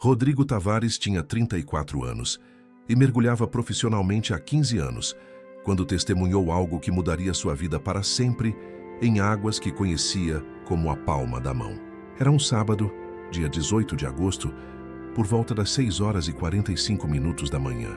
Rodrigo Tavares tinha 34 anos e mergulhava profissionalmente há 15 anos, quando testemunhou algo que mudaria sua vida para sempre em águas que conhecia como a palma da mão. Era um sábado, dia 18 de agosto, por volta das 6h45 da manhã,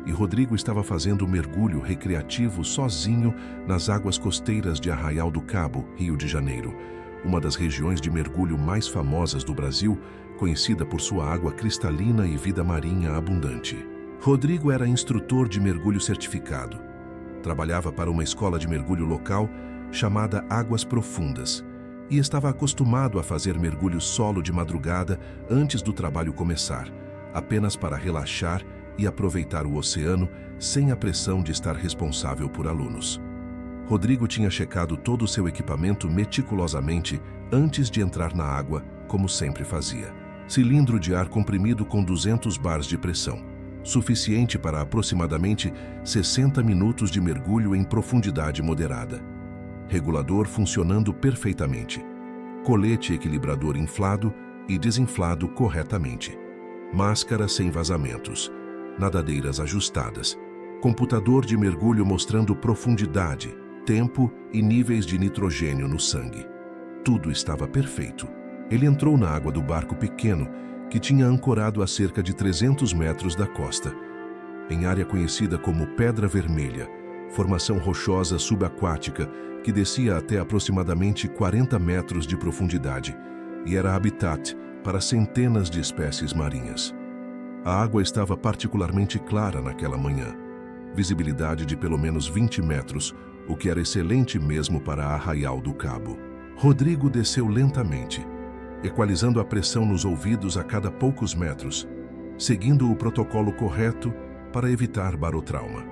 e Rodrigo estava fazendo um mergulho recreativo sozinho nas águas costeiras de Arraial do Cabo, Rio de Janeiro, uma das regiões de mergulho mais famosas do Brasil, conhecida por sua água cristalina e vida marinha abundante. Rodrigo era instrutor de mergulho certificado. Trabalhava para uma escola de mergulho local chamada Águas Profundas e estava acostumado a fazer mergulho solo de madrugada antes do trabalho começar, apenas para relaxar e aproveitar o oceano sem a pressão de estar responsável por alunos. Rodrigo tinha checado todo o seu equipamento meticulosamente antes de entrar na água, como sempre fazia. Cilindro de ar comprimido com 200 bars de pressão, suficiente para aproximadamente 60 minutos de mergulho em profundidade moderada. Regulador funcionando perfeitamente. Colete equilibrador inflado e desinflado corretamente. Máscara sem vazamentos. Nadadeiras ajustadas. Computador de mergulho mostrando profundidade, tempo e níveis de nitrogênio no sangue. Tudo estava perfeito. Ele entrou na água do barco pequeno, que tinha ancorado a cerca de 300 metros da costa, em área conhecida como Pedra Vermelha, formação rochosa subaquática que descia até aproximadamente 40 metros de profundidade e era habitat para centenas de espécies marinhas. A água estava particularmente clara naquela manhã, visibilidade de pelo menos 20 metros, o que era excelente mesmo para Arraial do Cabo. Rodrigo desceu lentamente, equalizando a pressão nos ouvidos a cada poucos metros, seguindo o protocolo correto para evitar barotrauma.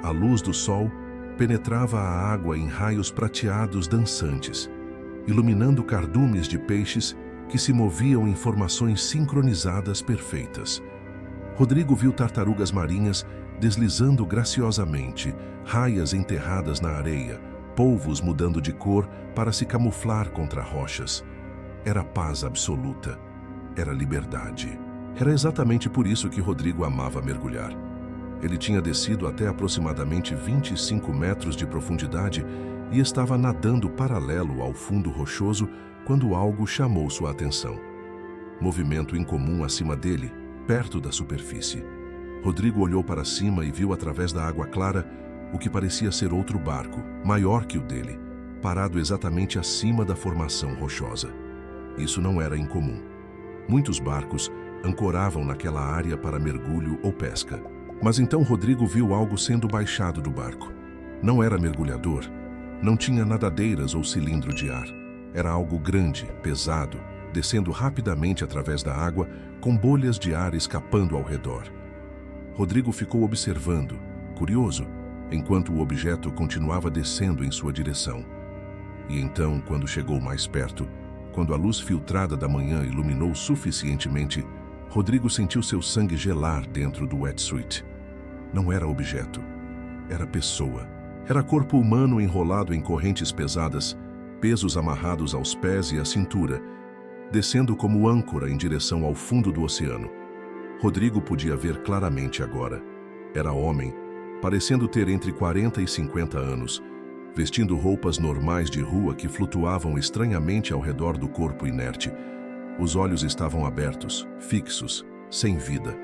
A luz do sol penetrava a água em raios prateados dançantes, iluminando cardumes de peixes que se moviam em formações sincronizadas perfeitas. Rodrigo viu tartarugas marinhas deslizando graciosamente, raias enterradas na areia, polvos mudando de cor para se camuflar contra rochas. Era paz absoluta. Era liberdade. Era exatamente por isso que Rodrigo amava mergulhar. Ele tinha descido até aproximadamente 25 metros de profundidade e estava nadando paralelo ao fundo rochoso quando algo chamou sua atenção. Movimento incomum acima dele, perto da superfície. Rodrigo olhou para cima e viu através da água clara o que parecia ser outro barco, maior que o dele, parado exatamente acima da formação rochosa. Isso não era incomum. Muitos barcos ancoravam naquela área para mergulho ou pesca. Mas então Rodrigo viu algo sendo baixado do barco. Não era mergulhador, não tinha nadadeiras ou cilindro de ar. Era algo grande, pesado, descendo rapidamente através da água, com bolhas de ar escapando ao redor. Rodrigo ficou observando, curioso, enquanto o objeto continuava descendo em sua direção. E então, quando chegou mais perto, quando a luz filtrada da manhã iluminou suficientemente, Rodrigo sentiu seu sangue gelar dentro do wetsuit. Não era objeto, era pessoa. Era corpo humano enrolado em correntes pesadas, pesos amarrados aos pés e à cintura, descendo como âncora em direção ao fundo do oceano. Rodrigo podia ver claramente agora. Era homem, parecendo ter entre 40 e 50 anos, vestindo roupas normais de rua que flutuavam estranhamente ao redor do corpo inerte. Os olhos estavam abertos, fixos, sem vida.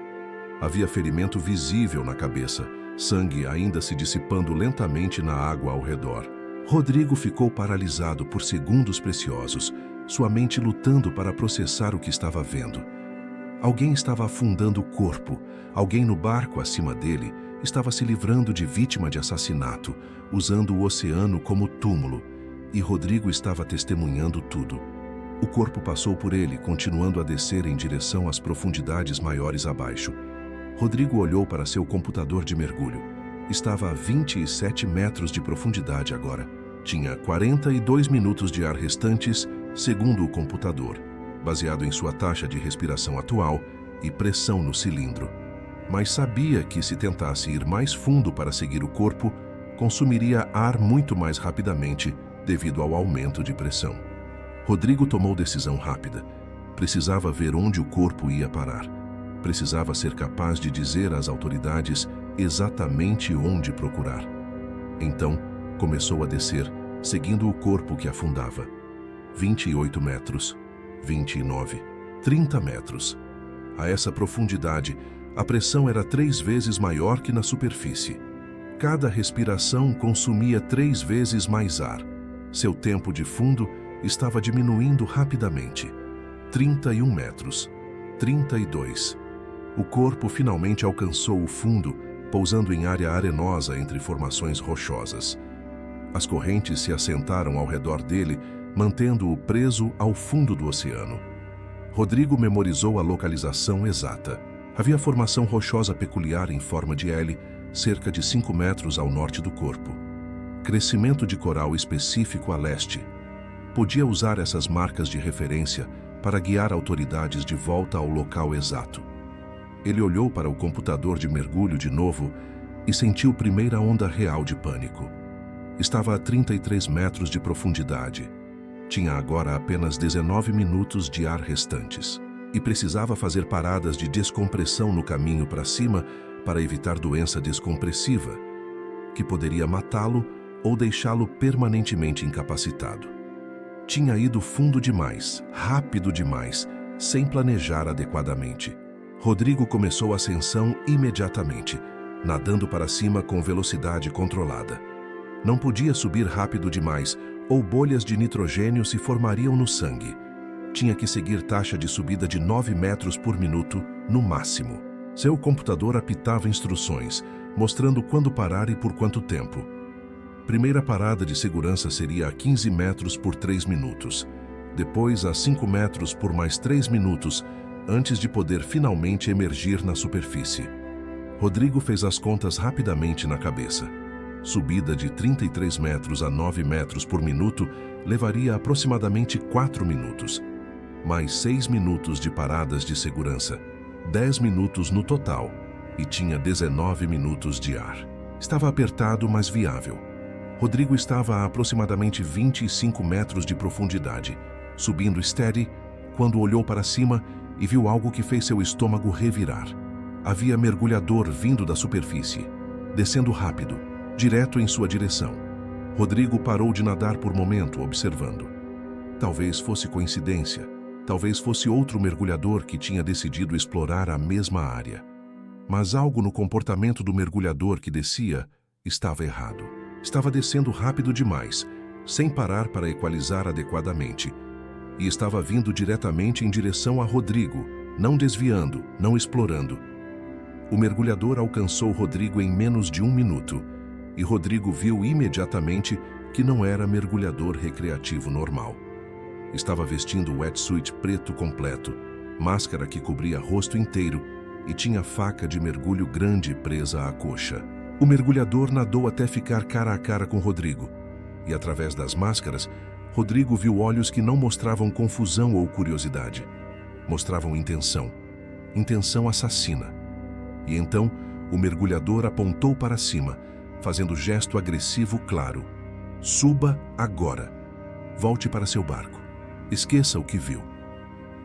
Havia ferimento visível na cabeça, sangue ainda se dissipando lentamente na água ao redor. Rodrigo ficou paralisado por segundos preciosos, sua mente lutando para processar o que estava vendo. Alguém estava afundando o corpo, alguém no barco acima dele estava se livrando de vítima de assassinato, usando o oceano como túmulo, e Rodrigo estava testemunhando tudo. O corpo passou por ele, continuando a descer em direção às profundidades maiores abaixo. Rodrigo olhou para seu computador de mergulho. Estava a 27 metros de profundidade agora. Tinha 42 minutos de ar restantes, segundo o computador, baseado em sua taxa de respiração atual e pressão no cilindro. Mas sabia que se tentasse ir mais fundo para seguir o corpo, consumiria ar muito mais rapidamente devido ao aumento de pressão. Rodrigo tomou decisão rápida. Precisava ver onde o corpo ia parar. Precisava ser capaz de dizer às autoridades exatamente onde procurar. Então, começou a descer, seguindo o corpo que afundava. 28 metros, 29, 30 metros. A essa profundidade, a pressão era 3 vezes maior que na superfície. Cada respiração consumia 3 vezes mais ar. Seu tempo de fundo estava diminuindo rapidamente. 31 metros, 32. O corpo finalmente alcançou o fundo, pousando em área arenosa entre formações rochosas. As correntes se assentaram ao redor dele, mantendo-o preso ao fundo do oceano. Rodrigo memorizou a localização exata. Havia formação rochosa peculiar em forma de L, cerca de 5 metros ao norte do corpo. Crescimento de coral específico a leste. Podia usar essas marcas de referência para guiar autoridades de volta ao local exato. Ele olhou para o computador de mergulho de novo e sentiu primeira onda real de pânico. Estava a 33 metros de profundidade. Tinha agora apenas 19 minutos de ar restantes e precisava fazer paradas de descompressão no caminho para cima para evitar doença descompressiva, que poderia matá-lo ou deixá-lo permanentemente incapacitado. Tinha ido fundo demais, rápido demais, sem planejar adequadamente. Rodrigo começou a ascensão imediatamente, nadando para cima com velocidade controlada. Não podia subir rápido demais, ou bolhas de nitrogênio se formariam no sangue. Tinha que seguir taxa de subida de 9 metros por minuto, no máximo. Seu computador apitava instruções, mostrando quando parar e por quanto tempo. Primeira parada de segurança seria a 15 metros por 3 minutos. Depois a 5 metros por mais 3 minutos, antes de poder finalmente emergir na superfície. Rodrigo fez as contas rapidamente na cabeça. Subida de 33 metros a 9 metros por minuto levaria aproximadamente 4 minutos. Mais 6 minutos de paradas de segurança. 10 minutos no total. E tinha 19 minutos de ar. Estava apertado, mas viável. Rodrigo estava a aproximadamente 25 metros de profundidade, subindo steady, quando olhou para cima e viu algo que fez seu estômago revirar. Havia mergulhador vindo da superfície, descendo rápido, direto em sua direção. Rodrigo parou de nadar por momento, observando. Talvez fosse coincidência, talvez fosse outro mergulhador que tinha decidido explorar a mesma área. Mas algo no comportamento do mergulhador que descia estava errado. Estava descendo rápido demais, sem parar para equalizar adequadamente, e estava vindo diretamente em direção a Rodrigo, não desviando, não explorando. O mergulhador alcançou Rodrigo em menos de 1 minuto, e Rodrigo viu imediatamente que não era mergulhador recreativo normal. Estava vestindo wetsuit preto completo, máscara que cobria rosto inteiro e tinha faca de mergulho grande presa à coxa. O mergulhador nadou até ficar cara a cara com Rodrigo, e através das máscaras, Rodrigo viu olhos que não mostravam confusão ou curiosidade. Mostravam intenção. Intenção assassina. E então, o mergulhador apontou para cima, fazendo gesto agressivo claro. Suba agora. Volte para seu barco. Esqueça o que viu.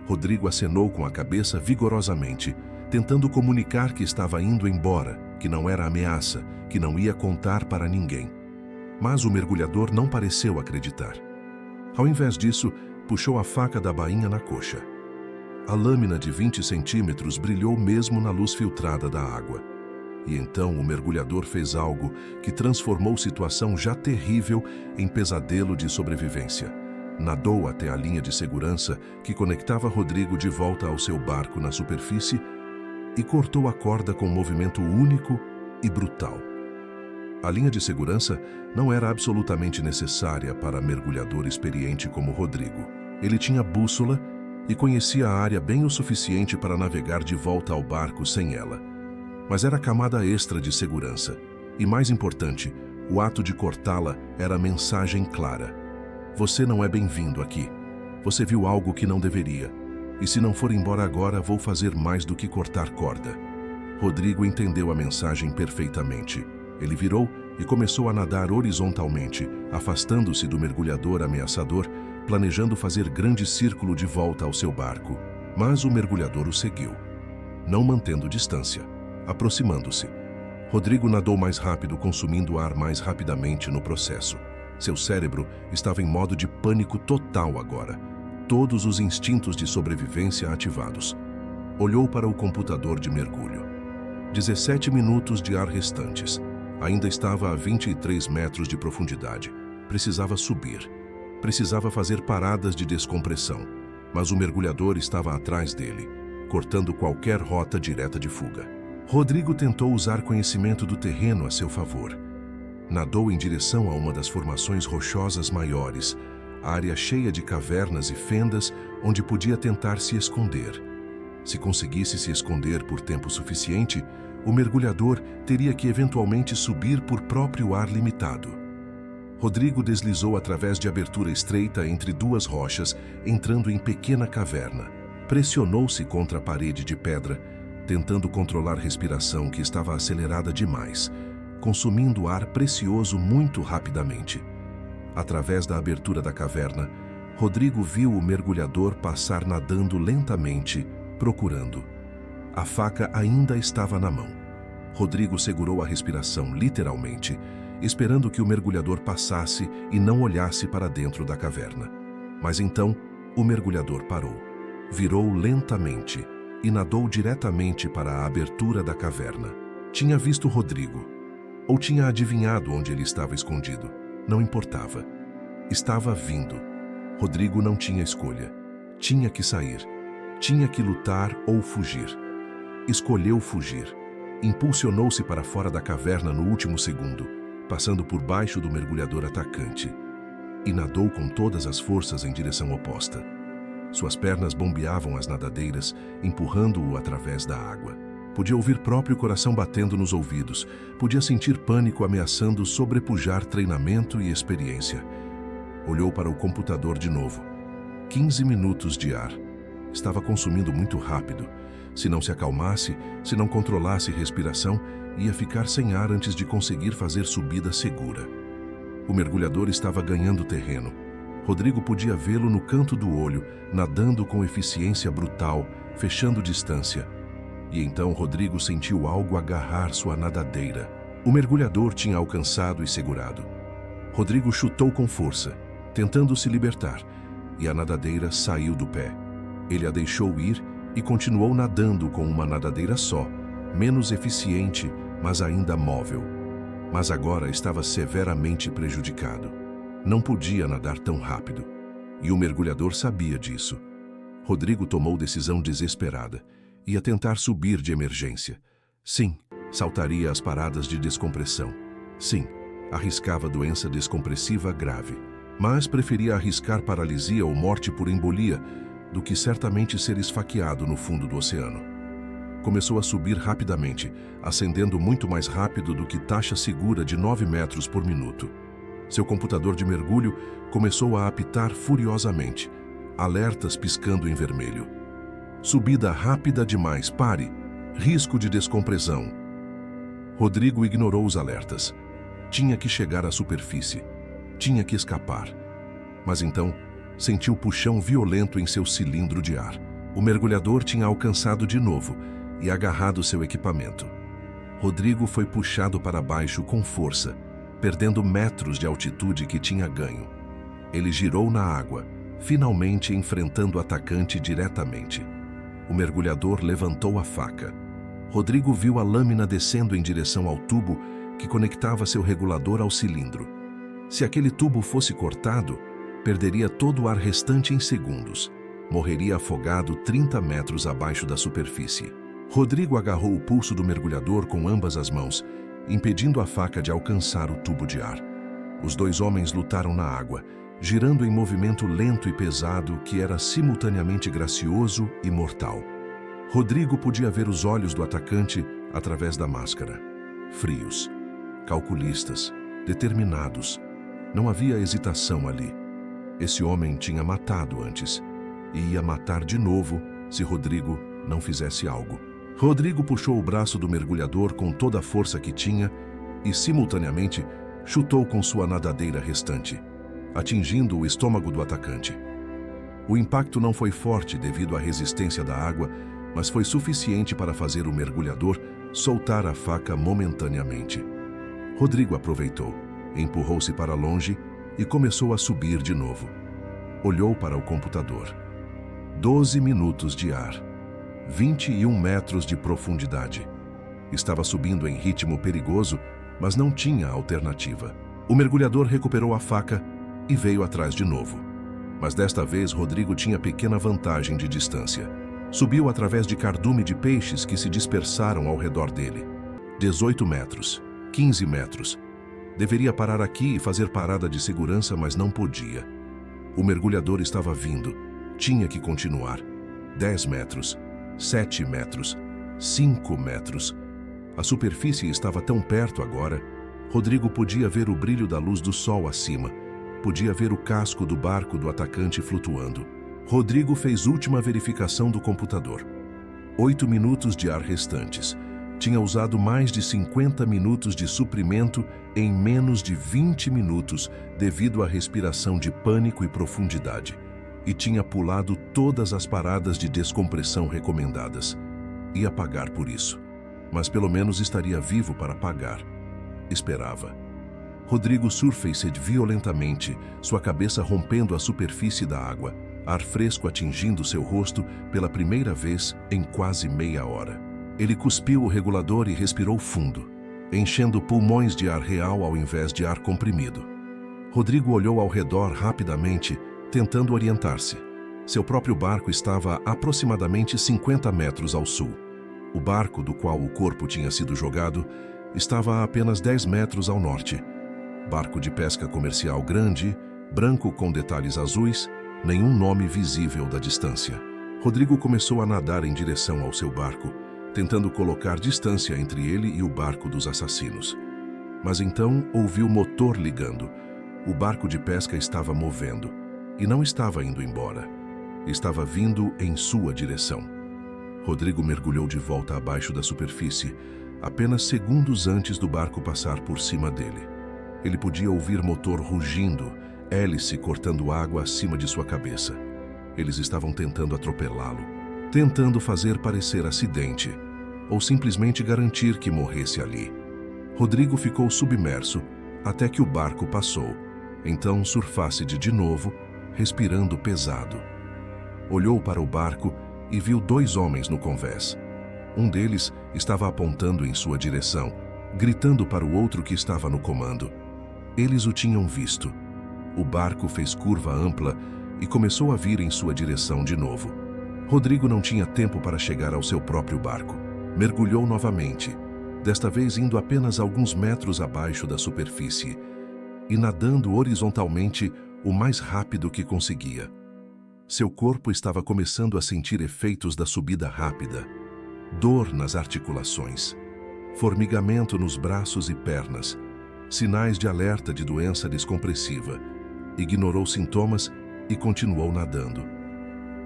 Rodrigo acenou com a cabeça vigorosamente, tentando comunicar que estava indo embora, que não era ameaça, que não ia contar para ninguém. Mas o mergulhador não pareceu acreditar. Ao invés disso, puxou a faca da bainha na coxa. A lâmina de 20 centímetros brilhou mesmo na luz filtrada da água. E então o mergulhador fez algo que transformou situação já terrível em pesadelo de sobrevivência. Nadou até a linha de segurança que conectava Rodrigo de volta ao seu barco na superfície e cortou a corda com um movimento único e brutal. A linha de segurança não era absolutamente necessária para mergulhador experiente como Rodrigo. Ele tinha bússola e conhecia a área bem o suficiente para navegar de volta ao barco sem ela. Mas era a camada extra de segurança. E mais importante, o ato de cortá-la era a mensagem clara. Você não é bem-vindo aqui. Você viu algo que não deveria. E se não for embora agora, vou fazer mais do que cortar corda. Rodrigo entendeu a mensagem perfeitamente. Ele virou e começou a nadar horizontalmente, afastando-se do mergulhador ameaçador, planejando fazer grande círculo de volta ao seu barco, mas o mergulhador o seguiu, não mantendo distância, aproximando-se. Rodrigo nadou mais rápido, consumindo ar mais rapidamente no processo. Seu cérebro estava em modo de pânico total agora, todos os instintos de sobrevivência ativados. Olhou para o computador de mergulho. 17 minutos de ar restantes. Ainda estava a 23 metros de profundidade. Precisava subir. Precisava fazer paradas de descompressão. Mas o mergulhador estava atrás dele, cortando qualquer rota direta de fuga. Rodrigo tentou usar conhecimento do terreno a seu favor. Nadou em direção a uma das formações rochosas maiores, área cheia de cavernas e fendas onde podia tentar se esconder. Se conseguisse se esconder por tempo suficiente, o mergulhador teria que eventualmente subir por próprio ar limitado. Rodrigo deslizou através de abertura estreita entre duas rochas, entrando em pequena caverna. Pressionou-se contra a parede de pedra, tentando controlar a respiração que estava acelerada demais, consumindo ar precioso muito rapidamente. Através da abertura da caverna, Rodrigo viu o mergulhador passar nadando lentamente, procurando. A faca ainda estava na mão. Rodrigo segurou a respiração, literalmente, esperando que o mergulhador passasse e não olhasse para dentro da caverna. Mas então, o mergulhador parou. Virou lentamente e nadou diretamente para a abertura da caverna. Tinha visto Rodrigo, ou tinha adivinhado onde ele estava escondido. Não importava. Estava vindo. Rodrigo não tinha escolha. Tinha que sair. Tinha que lutar ou fugir. Escolheu fugir. Impulsionou-se para fora da caverna no último segundo, passando por baixo do mergulhador atacante, e nadou com todas as forças em direção oposta. Suas pernas bombeavam as nadadeiras, empurrando-o através da água. Podia ouvir próprio coração batendo nos ouvidos, podia sentir pânico ameaçando sobrepujar treinamento e experiência. Olhou para o computador de novo. 15 minutos de ar. Estava consumindo muito rápido. Se não se acalmasse, se não controlasse respiração, ia ficar sem ar antes de conseguir fazer subida segura. O mergulhador estava ganhando terreno. Rodrigo podia vê-lo no canto do olho, nadando com eficiência brutal, fechando distância. E então Rodrigo sentiu algo agarrar sua nadadeira. O mergulhador tinha alcançado e segurado. Rodrigo chutou com força, tentando se libertar, e a nadadeira saiu do pé. Ele a deixou ir e continuou nadando com uma nadadeira só, menos eficiente, mas ainda móvel. Mas agora estava severamente prejudicado. Não podia nadar tão rápido. E o mergulhador sabia disso. Rodrigo tomou decisão desesperada. Ia tentar subir de emergência. Sim, saltaria as paradas de descompressão. Sim, arriscava doença descompressiva grave. Mas preferia arriscar paralisia ou morte por embolia do que certamente ser esfaqueado no fundo do oceano. Começou a subir rapidamente, ascendendo muito mais rápido do que taxa segura de 9 metros por minuto. Seu computador de mergulho começou a apitar furiosamente, alertas piscando em vermelho. Subida rápida demais, pare! Risco de descompressão. Rodrigo ignorou os alertas. Tinha que chegar à superfície. Tinha que escapar. Mas então, sentiu puxão violento em seu cilindro de ar. O mergulhador tinha alcançado de novo e agarrado seu equipamento. Rodrigo foi puxado para baixo com força, perdendo metros de altitude que tinha ganho. Ele girou na água, finalmente enfrentando o atacante diretamente. O mergulhador levantou a faca. Rodrigo viu a lâmina descendo em direção ao tubo que conectava seu regulador ao cilindro. Se aquele tubo fosse cortado, perderia todo o ar restante em segundos. Morreria afogado 30 metros abaixo da superfície. Rodrigo agarrou o pulso do mergulhador com ambas as mãos, impedindo a faca de alcançar o tubo de ar. Os dois homens lutaram na água, girando em movimento lento e pesado que era simultaneamente gracioso e mortal. Rodrigo podia ver os olhos do atacante através da máscara. Frios, calculistas, determinados. Não havia hesitação ali. Esse homem tinha matado antes e ia matar de novo se Rodrigo não fizesse algo. Rodrigo puxou o braço do mergulhador com toda a força que tinha e, simultaneamente, chutou com sua nadadeira restante. atingindo o estômago do atacante. O impacto não foi forte devido à resistência da água, mas foi suficiente para fazer o mergulhador soltar a faca momentaneamente. Rodrigo aproveitou, empurrou-se para longe e começou a subir de novo. Olhou para o computador. 12 minutos de ar. 21 metros de profundidade. Estava subindo em ritmo perigoso, mas não tinha alternativa. O mergulhador recuperou a faca e veio atrás de novo. Mas desta vez Rodrigo tinha pequena vantagem de distância. Subiu através de cardume de peixes que se dispersaram ao redor dele. 18 metros, 15 metros. Deveria parar aqui e fazer parada de segurança, mas não podia. O mergulhador estava vindo. Tinha que continuar. 10 metros, 7 metros, 5 metros. A superfície estava tão perto agora. Rodrigo podia ver o brilho da luz do sol acima. Podia ver o casco do barco do atacante flutuando. Rodrigo fez última verificação do computador. 8 minutos de ar restantes. Tinha usado mais de 50 minutos de suprimento em menos de 20 minutos devido à respiração de pânico e profundidade. E tinha pulado todas as paradas de descompressão recomendadas. Ia pagar por isso, mas pelo menos estaria vivo para pagar. Esperava. Rodrigo surfaced violentamente, sua cabeça rompendo a superfície da água, ar fresco atingindo seu rosto pela primeira vez em quase meia hora. Ele cuspiu o regulador e respirou fundo, enchendo pulmões de ar real ao invés de ar comprimido. Rodrigo olhou ao redor rapidamente, tentando orientar-se. Seu próprio barco estava a aproximadamente 50 metros ao sul. O barco do qual o corpo tinha sido jogado estava a apenas 10 metros ao norte. Barco de pesca comercial grande, branco com detalhes azuis, nenhum nome visível da distância. Rodrigo começou a nadar em direção ao seu barco, tentando colocar distância entre ele e o barco dos assassinos. Mas então ouviu o motor ligando. O barco de pesca estava movendo, e não estava indo embora. Estava vindo em sua direção. Rodrigo mergulhou de volta abaixo da superfície, apenas segundos antes do barco passar por cima dele. Ele podia ouvir motor rugindo, hélice cortando água acima de sua cabeça. Eles estavam tentando atropelá-lo, tentando fazer parecer acidente, ou simplesmente garantir que morresse ali. Rodrigo ficou submerso até que o barco passou. Então surfasse de novo, respirando pesado. Olhou para o barco e viu 2 homens no convés. Um deles estava apontando em sua direção, gritando para o outro que estava no comando. Eles o tinham visto. O barco fez curva ampla e começou a vir em sua direção de novo. Rodrigo não tinha tempo para chegar ao seu próprio barco. Mergulhou novamente, desta vez indo apenas alguns metros abaixo da superfície e nadando horizontalmente o mais rápido que conseguia. Seu corpo estava começando a sentir efeitos da subida rápida. Dor nas articulações, formigamento nos braços e pernas, sinais de alerta de doença descompressiva. Ignorou sintomas e continuou nadando.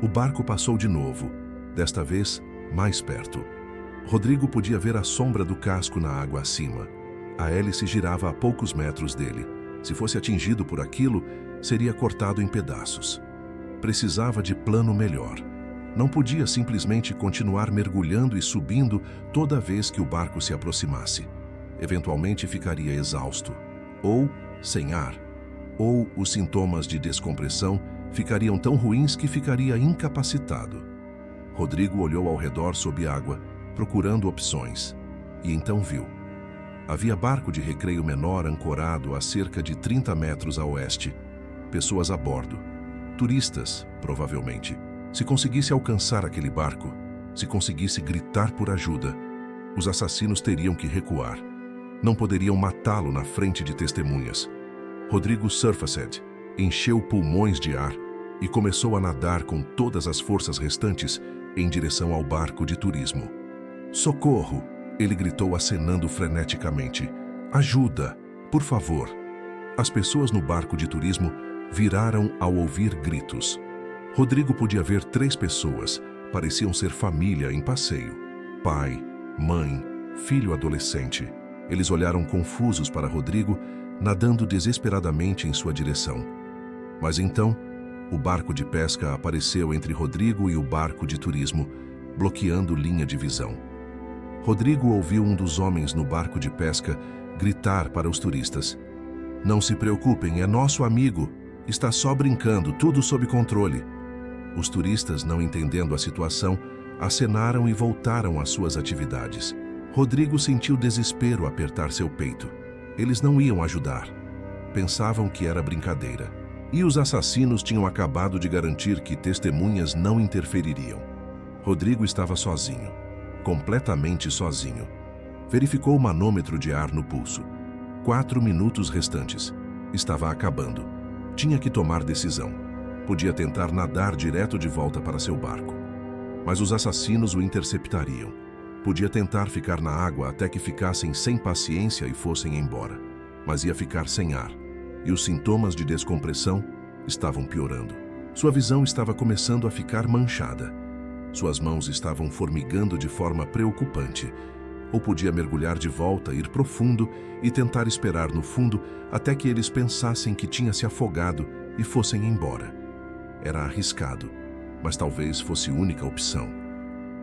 O barco passou de novo, desta vez mais perto. Rodrigo podia ver a sombra do casco na água acima. A hélice girava a poucos metros dele. Se fosse atingido por aquilo, seria cortado em pedaços. Precisava de plano melhor. Não podia simplesmente continuar mergulhando e subindo toda vez que o barco se aproximasse. Eventualmente ficaria exausto, ou sem ar, ou os sintomas de descompressão ficariam tão ruins que ficaria incapacitado. Rodrigo olhou ao redor sob água, procurando opções, e então viu. Havia barco de recreio menor ancorado a cerca de 30 metros a oeste. Pessoas a bordo. Turistas, provavelmente. Se conseguisse alcançar aquele barco, se conseguisse gritar por ajuda, os assassinos teriam que recuar. Não poderiam matá-lo na frente de testemunhas. Rodrigo surfaced, encheu pulmões de ar e começou a nadar com todas as forças restantes em direção ao barco de turismo. "Socorro!" ele gritou acenando freneticamente. "Ajuda, por favor!" As pessoas no barco de turismo viraram ao ouvir gritos. Rodrigo podia ver 3 pessoas, pareciam ser família em passeio. Pai, mãe, filho adolescente. Eles olharam confusos para Rodrigo, nadando desesperadamente em sua direção. Mas então, o barco de pesca apareceu entre Rodrigo e o barco de turismo, bloqueando linha de visão. Rodrigo ouviu um dos homens no barco de pesca gritar para os turistas: "Não se preocupem, é nosso amigo. Está só brincando, tudo sob controle." Os turistas, não entendendo a situação, acenaram e voltaram às suas atividades. Rodrigo sentiu desespero apertar seu peito. Eles não iam ajudar. Pensavam que era brincadeira. E os assassinos tinham acabado de garantir que testemunhas não interfeririam. Rodrigo estava sozinho, completamente sozinho. Verificou o manômetro de ar no pulso. 4 minutos restantes. Estava acabando. Tinha que tomar decisão. Podia tentar nadar direto de volta para seu barco. Mas os assassinos o interceptariam. Podia tentar ficar na água até que ficassem sem paciência e fossem embora. Mas ia ficar sem ar. E os sintomas de descompressão estavam piorando. Sua visão estava começando a ficar manchada. Suas mãos estavam formigando de forma preocupante. Ou podia mergulhar de volta, ir profundo e tentar esperar no fundo até que eles pensassem que tinha se afogado e fossem embora. Era arriscado, mas talvez fosse a única opção.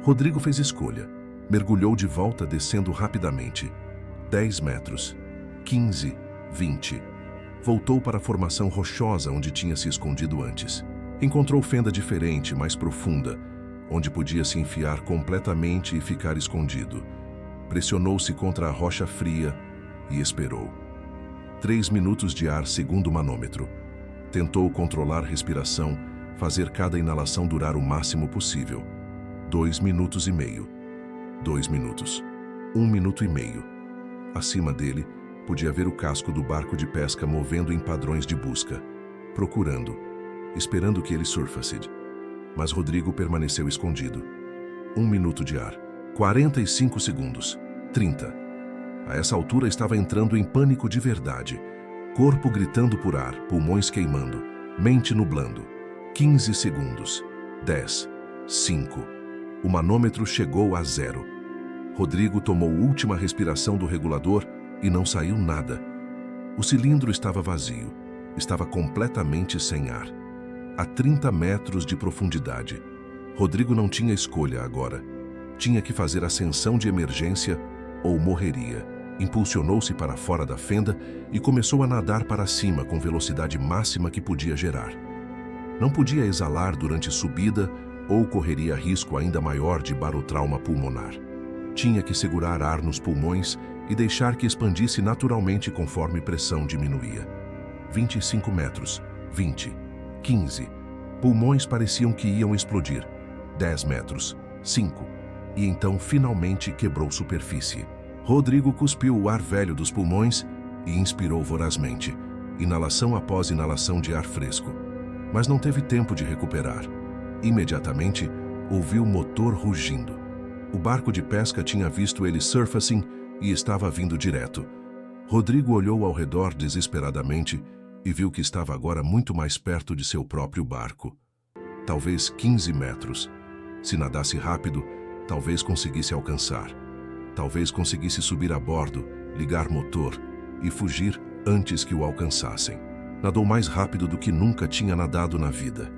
Rodrigo fez escolha. Mergulhou de volta, descendo rapidamente. 10 metros, 15, 20. Voltou para a formação rochosa onde tinha se escondido antes. Encontrou fenda diferente, mais profunda, onde podia se enfiar completamente e ficar escondido. Pressionou-se contra a rocha fria e esperou. 3 minutos de ar segundo o manômetro. Tentou controlar a respiração, fazer cada inalação durar o máximo possível. 2 minutos e meio. 2 minutos. 1 minuto e meio. Acima dele, podia ver o casco do barco de pesca movendo em padrões de busca, procurando, esperando que ele surfasse. Mas Rodrigo permaneceu escondido. 1 minuto de ar. 45 segundos. 30. A essa altura estava entrando em pânico de verdade. Corpo gritando por ar, pulmões queimando, mente nublando. 15 segundos. 10. 5. O manômetro chegou a 0. Rodrigo tomou a última respiração do regulador e não saiu nada. O cilindro estava vazio. Estava completamente sem ar. A 30 metros de profundidade. Rodrigo não tinha escolha agora. Tinha que fazer ascensão de emergência ou morreria. Impulsionou-se para fora da fenda e começou a nadar para cima com velocidade máxima que podia gerar. Não podia exalar durante subida ou correria risco ainda maior de barotrauma pulmonar. Tinha que segurar ar nos pulmões e deixar que expandisse naturalmente conforme pressão diminuía. 25 metros, 20, 15. Pulmões pareciam que iam explodir. 10 metros, 5. E então finalmente quebrou superfície. Rodrigo cuspiu o ar velho dos pulmões e inspirou vorazmente, inalação após inalação de ar fresco. Mas não teve tempo de recuperar. Imediatamente, ouviu o motor rugindo. O barco de pesca tinha visto ele surfacing e estava vindo direto. Rodrigo olhou ao redor desesperadamente e viu que estava agora muito mais perto de seu próprio barco. Talvez 15 metros. Se nadasse rápido, talvez conseguisse alcançar. Talvez conseguisse subir a bordo, ligar motor e fugir antes que o alcançassem. Nadou mais rápido do que nunca tinha nadado na vida.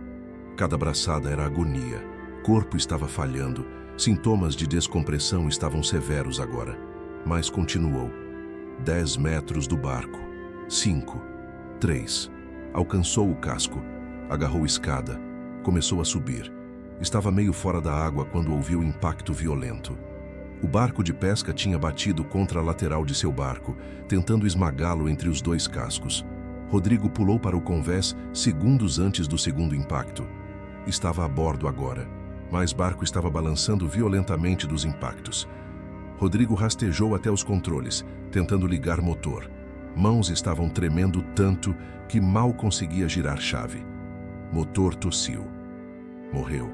Cada braçada era agonia. Corpo estava falhando. Sintomas de descompressão estavam severos agora. Mas continuou. 10 metros do barco. 5. 3. Alcançou o casco. Agarrou escada. Começou a subir. Estava meio fora da água quando ouviu impacto violento. O barco de pesca tinha batido contra a lateral de seu barco, tentando esmagá-lo entre os dois cascos. Rodrigo pulou para o convés segundos antes do segundo impacto. Estava a bordo agora, mas o barco estava balançando violentamente dos impactos. Rodrigo rastejou até os controles, tentando ligar motor. Mãos estavam tremendo tanto que mal conseguia girar chave. Motor tossiu. Morreu.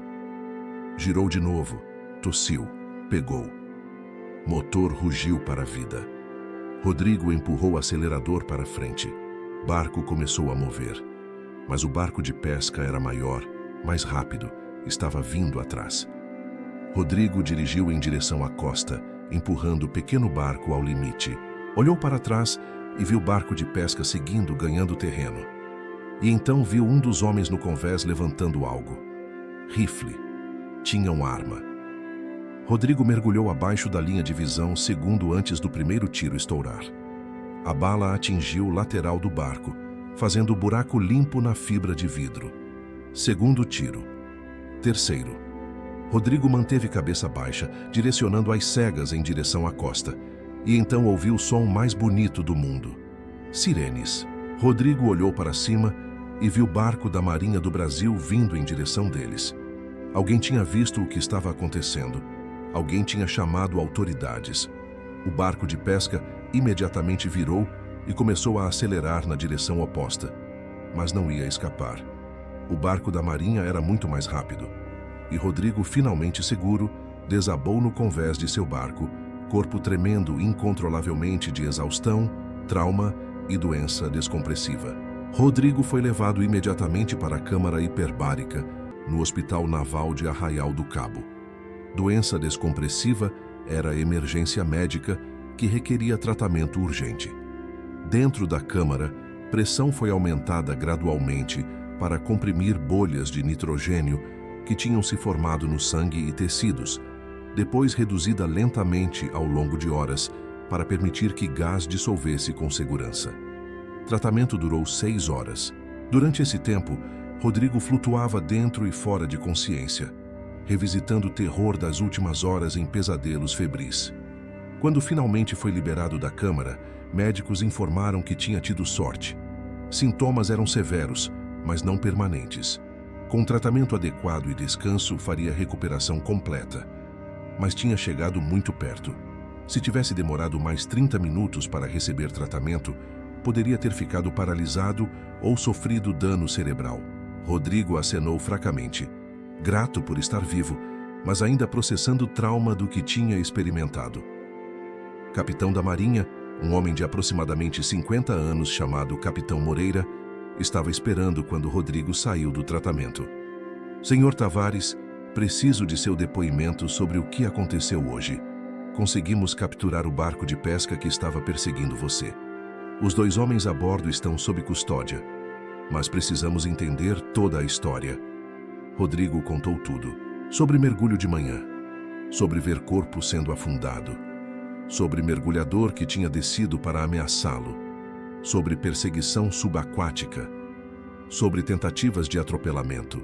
Girou de novo. Tossiu. Pegou. Motor rugiu para a vida. Rodrigo empurrou o acelerador para frente. Barco começou a mover. Mas o barco de pesca era maior, mais rápido, estava vindo atrás. Rodrigo dirigiu em direção à costa, empurrando o pequeno barco ao limite. Olhou para trás e viu o barco de pesca seguindo, ganhando terreno. E então viu um dos homens no convés levantando algo. Rifle. Tinha uma arma. Rodrigo mergulhou abaixo da linha de visão segundo antes do primeiro tiro estourar. A bala atingiu o lateral do barco, fazendo buraco limpo na fibra de vidro. Segundo tiro. Terceiro. Rodrigo manteve cabeça baixa, direcionando às cegas em direção à costa, e então ouviu o som mais bonito do mundo. Sirenes. Rodrigo olhou para cima e viu o barco da Marinha do Brasil vindo em direção deles. Alguém tinha visto o que estava acontecendo. Alguém tinha chamado autoridades. O barco de pesca imediatamente virou e começou a acelerar na direção oposta. Mas não ia escapar. O barco da Marinha era muito mais rápido. E Rodrigo, finalmente seguro, desabou no convés de seu barco, corpo tremendo incontrolavelmente de exaustão, trauma e doença descompressiva. Rodrigo foi levado imediatamente para a câmara hiperbárica, no Hospital Naval de Arraial do Cabo. Doença descompressiva era emergência médica que requeria tratamento urgente. Dentro da câmara, pressão foi aumentada gradualmente para comprimir bolhas de nitrogênio que tinham se formado no sangue e tecidos, depois reduzida lentamente ao longo de horas para permitir que gás dissolvesse com segurança. Tratamento durou 6 horas. Durante esse tempo, Rodrigo flutuava dentro e fora de consciência, revisitando o terror das últimas horas em pesadelos febris. Quando finalmente foi liberado da câmara, médicos informaram que tinha tido sorte. Sintomas eram severos, mas não permanentes. Com tratamento adequado e descanso, faria recuperação completa. Mas tinha chegado muito perto. Se tivesse demorado mais 30 minutos para receber tratamento, poderia ter ficado paralisado ou sofrido dano cerebral. Rodrigo acenou fracamente, grato por estar vivo, mas ainda processando o trauma do que tinha experimentado. Capitão da Marinha, um homem de aproximadamente 50 anos chamado Capitão Moreira, estava esperando quando Rodrigo saiu do tratamento. Senhor Tavares, preciso de seu depoimento sobre o que aconteceu hoje. Conseguimos capturar o barco de pesca que estava perseguindo você. Os 2 homens a bordo estão sob custódia, mas precisamos entender toda a história. Rodrigo contou tudo. Sobre mergulho de manhã, sobre ver corpo sendo afundado, sobre mergulhador que tinha descido para ameaçá-lo, sobre perseguição subaquática, sobre tentativas de atropelamento,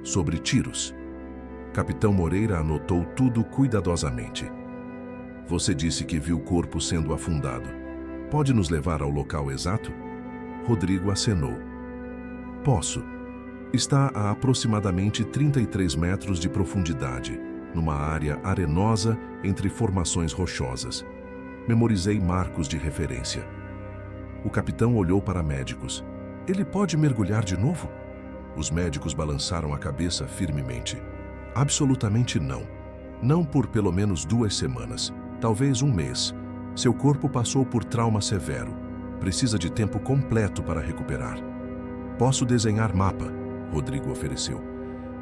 sobre tiros. Capitão Moreira anotou tudo cuidadosamente. Você disse que viu o corpo sendo afundado. Pode nos levar ao local exato? Rodrigo acenou. Posso. Está a aproximadamente 33 metros de profundidade, numa área arenosa entre formações rochosas. Memorizei marcos de referência. O capitão olhou para médicos. Ele pode mergulhar de novo? Os médicos balançaram a cabeça firmemente. Absolutamente não. Não por pelo menos 2 semanas, talvez 1 mês. Seu corpo passou por trauma severo. Precisa de tempo completo para recuperar. Posso desenhar mapa, Rodrigo ofereceu.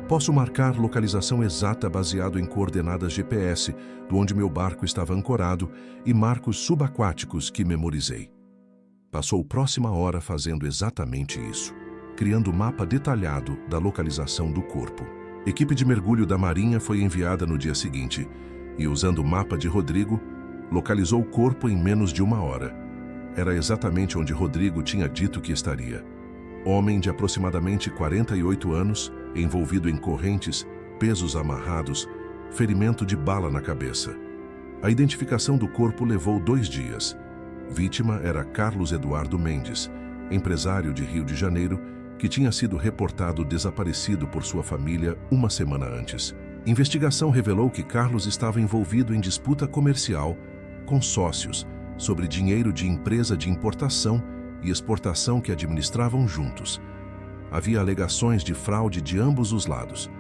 Posso marcar localização exata baseado em coordenadas GPS, de onde meu barco estava ancorado, e marcos subaquáticos que memorizei. Passou próxima hora fazendo exatamente isso, criando mapa detalhado da localização do corpo. Equipe de mergulho da Marinha foi enviada no dia seguinte e, usando o mapa de Rodrigo, localizou o corpo em menos de 1 hora. Era exatamente onde Rodrigo tinha dito que estaria. Homem de aproximadamente 48 anos, envolvido em correntes, pesos amarrados, ferimento de bala na cabeça. A identificação do corpo levou 2 dias. Vítima era Carlos Eduardo Mendes, empresário de Rio de Janeiro, que tinha sido reportado desaparecido por sua família 1 semana antes. Investigação revelou que Carlos estava envolvido em disputa comercial com sócios sobre dinheiro de empresa de importação e exportação que administravam juntos. Havia alegações de fraude de ambos os lados,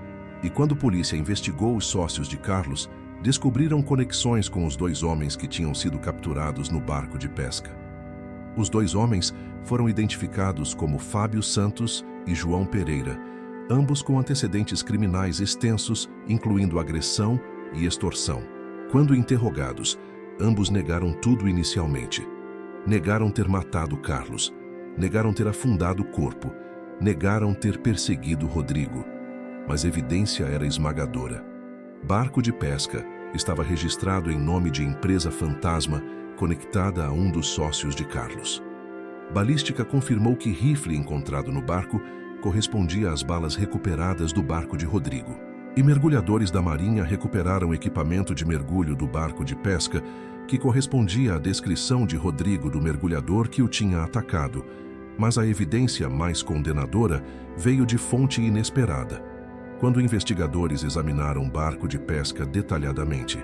e quando a polícia investigou os sócios de Carlos, descobriram conexões com os 2 homens que tinham sido capturados no barco de pesca. Os 2 homens foram identificados como Fábio Santos e João Pereira, ambos com antecedentes criminais extensos, incluindo agressão e extorsão. Quando interrogados, ambos negaram tudo inicialmente. Negaram ter matado Carlos, negaram ter afundado o corpo negaram ter perseguido Rodrigo, mas a evidência era esmagadora. Barco de pesca estava registrado em nome de empresa fantasma conectada a um dos sócios de Carlos. Balística confirmou que rifle encontrado no barco correspondia às balas recuperadas do barco de Rodrigo. E mergulhadores da Marinha recuperaram equipamento de mergulho do barco de pesca que correspondia à descrição de Rodrigo do mergulhador que o tinha atacado, mas a evidência mais condenadora veio de fonte inesperada. Quando investigadores examinaram o barco de pesca detalhadamente,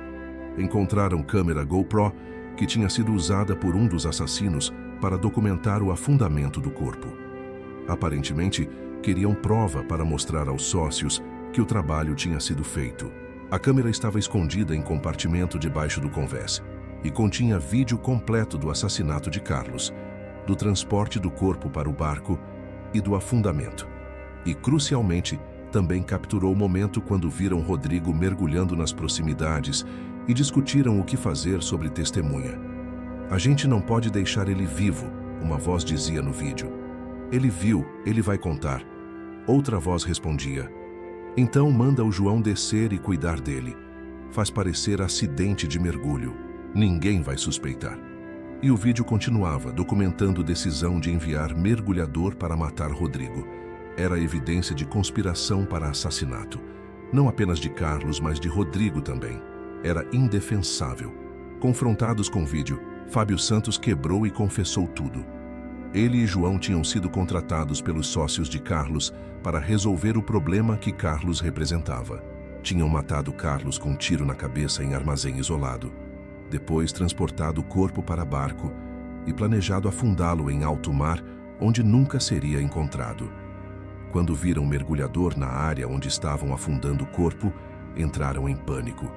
encontraram câmera GoPro que tinha sido usada por um dos assassinos para documentar o afundamento do corpo. Aparentemente, queriam prova para mostrar aos sócios que o trabalho tinha sido feito. A câmera estava escondida em compartimento debaixo do convés e continha vídeo completo do assassinato de Carlos, do transporte do corpo para o barco e do afundamento. E, crucialmente, também capturou o momento quando viram Rodrigo mergulhando nas proximidades e discutiram o que fazer sobre testemunha. "A gente não pode deixar ele vivo", uma voz dizia no vídeo. "Ele viu, ele vai contar." Outra voz respondia: "Então manda o João descer e cuidar dele. Faz parecer acidente de mergulho. Ninguém vai suspeitar." E o vídeo continuava, documentando decisão de enviar mergulhador para matar Rodrigo. Era evidência de conspiração para assassinato. Não apenas de Carlos, mas de Rodrigo também. Era indefensável. Confrontados com o vídeo, Fábio Santos quebrou e confessou tudo. Ele e João tinham sido contratados pelos sócios de Carlos para resolver o problema que Carlos representava. Tinham matado Carlos com um tiro na cabeça em armazém isolado, depois transportado o corpo para barco e planejado afundá-lo em alto mar, onde nunca seria encontrado. Quando viram o mergulhador na área onde estavam afundando o corpo, entraram em pânico.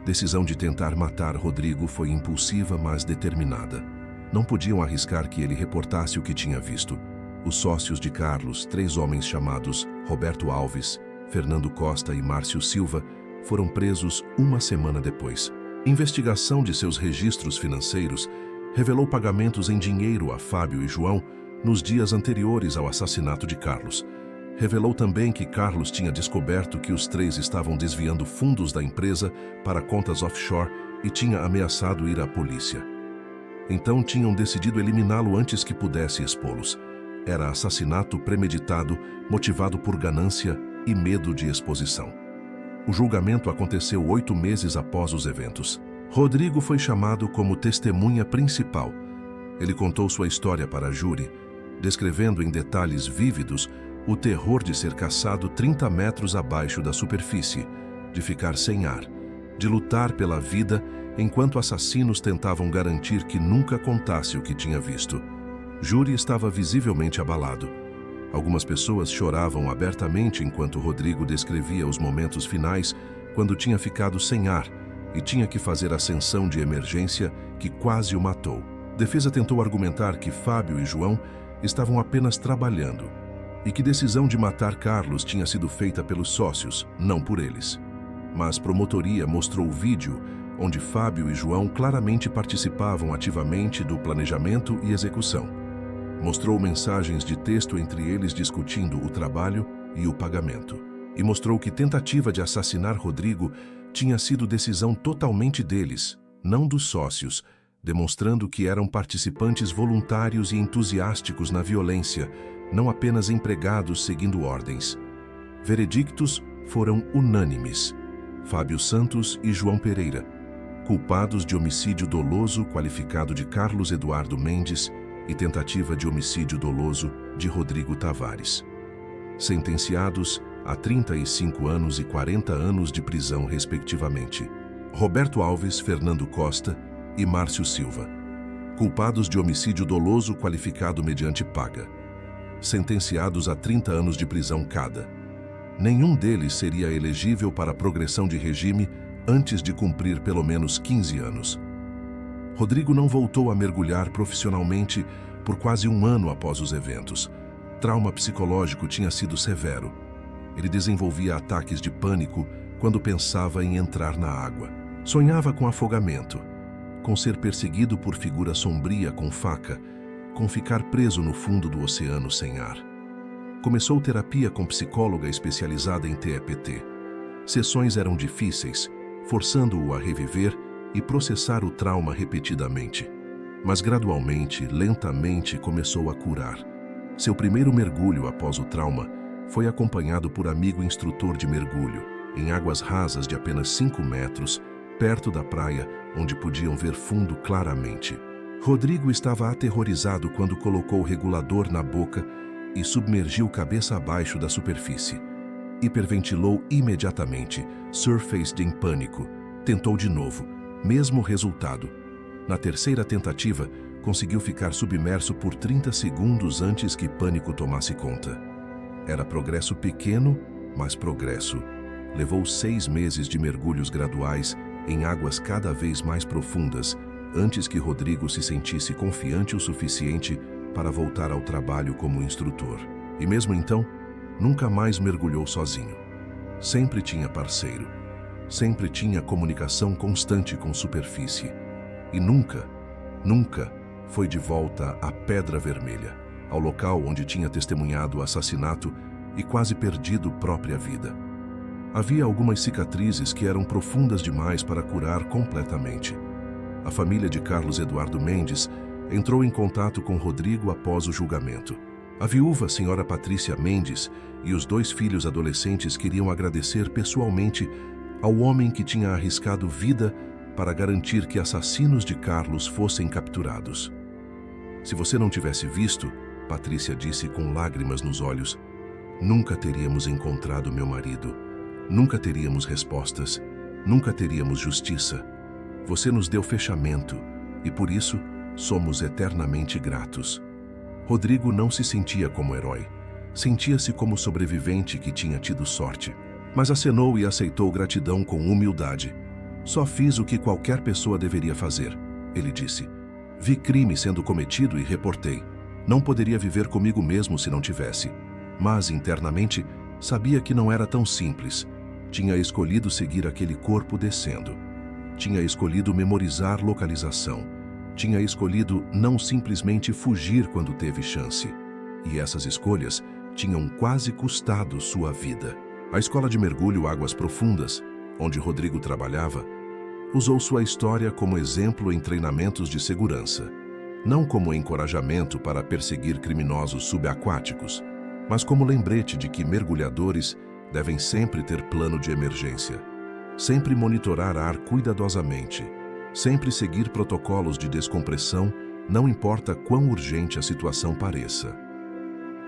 Decisão de tentar matar Rodrigo foi impulsiva, mas determinada. Não podiam arriscar que ele reportasse o que tinha visto. Os sócios de Carlos, 3 homens chamados Roberto Alves, Fernando Costa e Márcio Silva, foram presos uma semana depois. Investigação de seus registros financeiros revelou pagamentos em dinheiro a Fábio e João nos dias anteriores ao assassinato de Carlos. Revelou também que Carlos tinha descoberto que os 3 estavam desviando fundos da empresa para contas offshore e tinha ameaçado ir à polícia. Então tinham decidido eliminá-lo antes que pudesse expô-los. Era assassinato premeditado, motivado por ganância e medo de exposição. O julgamento aconteceu 8 meses após os eventos. Rodrigo foi chamado como testemunha principal. Ele contou sua história para a júri, descrevendo em detalhes vívidos o terror de ser caçado 30 metros abaixo da superfície, de ficar sem ar, de lutar pela vida enquanto assassinos tentavam garantir que nunca contasse o que tinha visto. Júri estava visivelmente abalado. Algumas pessoas choravam abertamente enquanto Rodrigo descrevia os momentos finais, quando tinha ficado sem ar e tinha que fazer ascensão de emergência que quase o matou. Defesa tentou argumentar que Fábio e João estavam apenas trabalhando e que a decisão de matar Carlos tinha sido feita pelos sócios, não por eles. Mas promotoria mostrou o vídeo onde Fábio e João claramente participavam ativamente do planejamento e execução. Mostrou mensagens de texto entre eles discutindo o trabalho e o pagamento. E mostrou que tentativa de assassinar Rodrigo tinha sido decisão totalmente deles, não dos sócios, demonstrando que eram participantes voluntários e entusiásticos na violência, não apenas empregados seguindo ordens. Veredictos foram unânimes. Fábio Santos e João Pereira, culpados de homicídio doloso qualificado de Carlos Eduardo Mendes e tentativa de homicídio doloso de Rodrigo Tavares. Sentenciados a 35 anos e 40 anos de prisão, respectivamente. Roberto Alves, Fernando Costa e Márcio Silva, culpados de homicídio doloso qualificado mediante paga. Sentenciados a 30 anos de prisão cada. Nenhum deles seria elegível para a progressão de regime antes de cumprir pelo menos 15 anos. Rodrigo não voltou a mergulhar profissionalmente por quase um ano após os eventos. Trauma psicológico tinha sido severo. Ele desenvolvia ataques de pânico quando pensava em entrar na água. Sonhava com afogamento, com ser perseguido por figura sombria com faca, com ficar preso no fundo do oceano sem ar. Começou terapia com psicóloga especializada em TEPT. Sessões eram difíceis, forçando-o a reviver e processar o trauma repetidamente. Mas gradualmente, lentamente, começou a curar. Seu primeiro mergulho após o trauma foi acompanhado por amigo instrutor de mergulho, em águas rasas de apenas 5 metros, perto da praia, onde podiam ver fundo claramente. Rodrigo estava aterrorizado quando colocou o regulador na boca e submergiu cabeça abaixo da superfície. Hiperventilou imediatamente, surfaced em pânico. Tentou de novo, mesmo resultado. Na terceira tentativa, conseguiu ficar submerso por 30 segundos antes que pânico tomasse conta. Era progresso pequeno, mas progresso. Levou 6 meses de mergulhos graduais em águas cada vez mais profundas, antes que Rodrigo se sentisse confiante o suficiente para voltar ao trabalho como instrutor. E mesmo então, nunca mais mergulhou sozinho. Sempre tinha parceiro. Sempre tinha comunicação constante com superfície. E nunca foi de volta à Pedra Vermelha, ao local onde tinha testemunhado o assassinato e quase perdido própria vida. Havia algumas cicatrizes que eram profundas demais para curar completamente. A família de Carlos Eduardo Mendes entrou em contato com Rodrigo após o julgamento. A viúva, senhora Patrícia Mendes, e os 2 filhos adolescentes queriam agradecer pessoalmente ao homem que tinha arriscado vida para garantir que assassinos de Carlos fossem capturados. Se você não tivesse visto, Patrícia disse com lágrimas nos olhos, nunca teríamos encontrado meu marido, nunca teríamos respostas, nunca teríamos justiça. Você nos deu fechamento e por isso somos eternamente gratos. Rodrigo não se sentia como herói, sentia-se como sobrevivente que tinha tido sorte, mas acenou e aceitou gratidão com humildade. Só fiz o que qualquer pessoa deveria fazer, ele disse. Vi crime sendo cometido e reportei. Não poderia viver comigo mesmo se não tivesse. Mas, internamente, sabia que não era tão simples. Tinha escolhido seguir aquele corpo descendo. Tinha escolhido memorizar localização. Tinha escolhido não simplesmente fugir quando teve chance. E essas escolhas tinham quase custado sua vida. A escola de mergulho Águas Profundas, onde Rodrigo trabalhava, usou sua história como exemplo em treinamentos de segurança, não como encorajamento para perseguir criminosos subaquáticos, mas como lembrete de que mergulhadores devem sempre ter plano de emergência, sempre monitorar ar cuidadosamente, sempre seguir protocolos de descompressão, não importa quão urgente a situação pareça.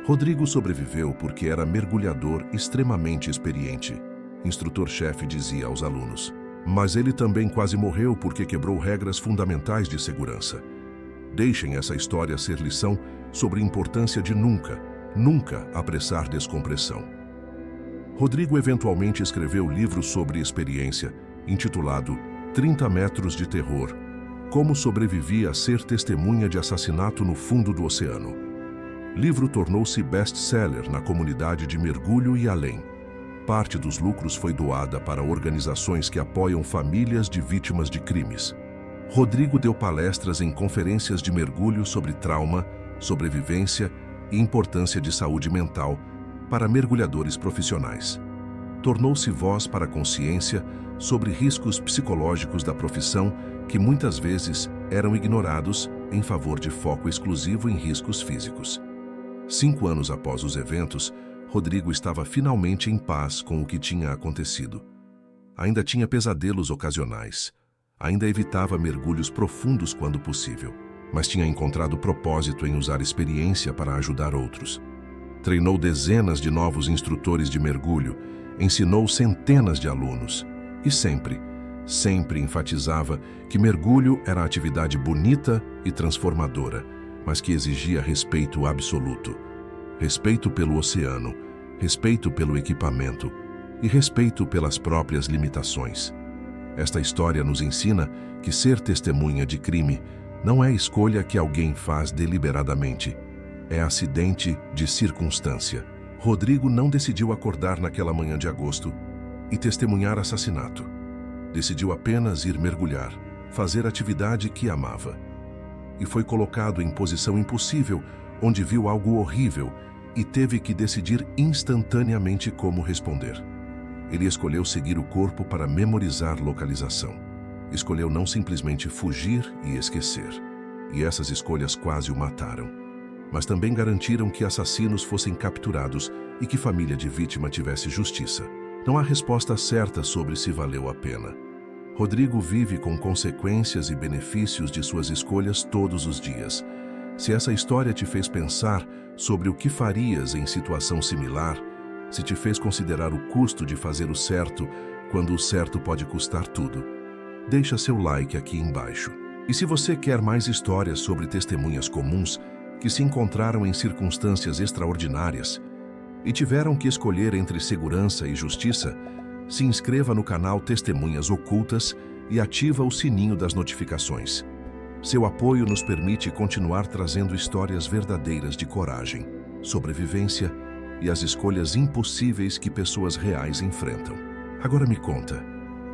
Rodrigo sobreviveu porque era mergulhador extremamente experiente. Instrutor-chefe dizia aos alunos. Mas ele também quase morreu porque quebrou regras fundamentais de segurança. Deixem essa história ser lição sobre a importância de nunca apressar descompressão. Rodrigo eventualmente escreveu livro sobre experiência, intitulado 30 Metros de Terror, Como Sobrevivi a Ser Testemunha de Assassinato no Fundo do Oceano. Livro tornou-se best-seller na comunidade de mergulho e além. Parte dos lucros foi doada para organizações que apoiam famílias de vítimas de crimes. Rodrigo deu palestras em conferências de mergulho sobre trauma, sobrevivência e importância de saúde mental para mergulhadores profissionais. Tornou-se voz para a consciência sobre riscos psicológicos da profissão que muitas vezes eram ignorados em favor de foco exclusivo em riscos físicos. 5 anos após os eventos, Rodrigo estava finalmente em paz com o que tinha acontecido. Ainda tinha pesadelos ocasionais. Ainda evitava mergulhos profundos quando possível, mas tinha encontrado propósito em usar experiência para ajudar outros. Treinou dezenas de novos instrutores de mergulho, ensinou centenas de alunos e sempre enfatizava que mergulho era atividade bonita e transformadora, mas que exigia respeito absoluto. Respeito pelo oceano, respeito pelo equipamento e respeito pelas próprias limitações. Esta história nos ensina que ser testemunha de crime não é escolha que alguém faz deliberadamente, é acidente de circunstância. Rodrigo não decidiu acordar naquela manhã de agosto e testemunhar assassinato. Decidiu apenas ir mergulhar, fazer a atividade que amava. E foi colocado em posição impossível, onde viu algo horrível e teve que decidir instantaneamente como responder. Ele escolheu seguir o corpo para memorizar localização. Escolheu não simplesmente fugir e esquecer. E essas escolhas quase o mataram. Mas também garantiram que assassinos fossem capturados e que família de vítima tivesse justiça. Não há resposta certa sobre se valeu a pena. Rodrigo vive com consequências e benefícios de suas escolhas todos os dias. Se essa história te fez pensar sobre o que farias em situação similar, se te fez considerar o custo de fazer o certo quando o certo pode custar tudo, deixa seu like aqui embaixo. E se você quer mais histórias sobre testemunhas comuns que se encontraram em circunstâncias extraordinárias e tiveram que escolher entre segurança e justiça, se inscreva no canal Testemunhas Ocultas e ativa o sininho das notificações. Seu apoio nos permite continuar trazendo histórias verdadeiras de coragem, sobrevivência e as escolhas impossíveis que pessoas reais enfrentam. Agora me conta,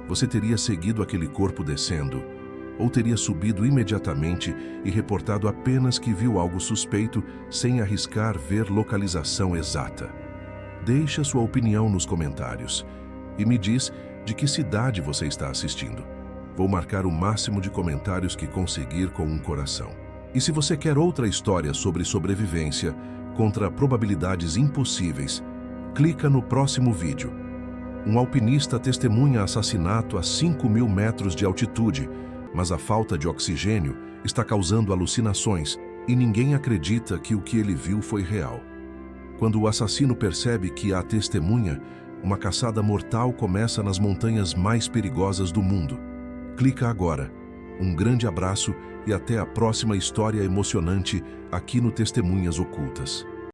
você teria seguido aquele corpo descendo ou teria subido imediatamente e reportado apenas que viu algo suspeito sem arriscar ver localização exata? Deixa sua opinião nos comentários e me diz de que cidade você está assistindo. Vou marcar o máximo de comentários que conseguir com um coração. E se você quer outra história sobre sobrevivência contra probabilidades impossíveis, clica no próximo vídeo. Um alpinista testemunha assassinato a 5.000 metros de altitude, mas a falta de oxigênio está causando alucinações e ninguém acredita que o que ele viu foi real. Quando o assassino percebe que há testemunha, uma caçada mortal começa nas montanhas mais perigosas do mundo. Clica agora. Um grande abraço e até a próxima história emocionante aqui no Testemunhas Ocultas.